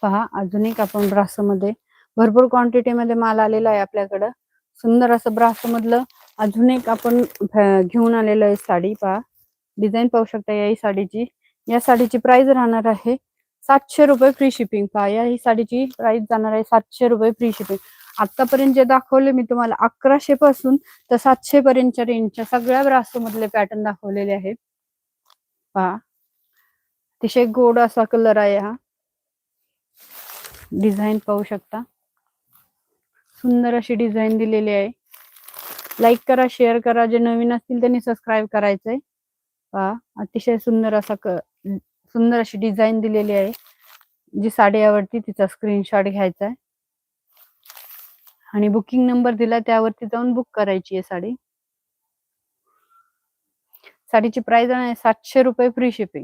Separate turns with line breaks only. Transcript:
पहा, अजून एक आपण ब्रासोमध्ये भरपूर क्वांटिटीमध्ये माल आलेला आहे आपल्याकडं. सुंदर असं ब्रासोमधलं अजून एक आपण घेऊन आलेलं आहे साडी. पहा, डिझाईन पाहू शकता या साडीची. या साडीची प्राइस राहणार आहे 700 रुपये फ्री शिपिंग. पहा, या ही साडीची प्राइस जाणार आहे 700 रुपये फ्री शिपिंग. आतापर्यंत जे दाखवले मी तुम्हाला 1100 पासून तर 700 पर्यंतच्या रेंजच्या सगळ्या ब्रासो मधले पॅटर्न दाखवलेले आहेत. पहा, अतिशय गोड असा कलर आहे हा. डिझाईन पाहू शकता, सुंदर अशी डिझाईन दिलेली आहे. लाईक करा, शेअर करा. जे नवीन असतील त्यांनी सबस्क्राईब करायचंय. पहा, अतिशय सुंदर अशी डिझाईन दिलेली आहे. जी साडी आवडती तिचा स्क्रीनशॉट घ्यायचा आहे आणि बुकिंग नंबर दिला त्यावरती जाऊन बुक करायची आहे साडी. साडीची प्राइस आहे 700 रुपये फ्री शिपिंग.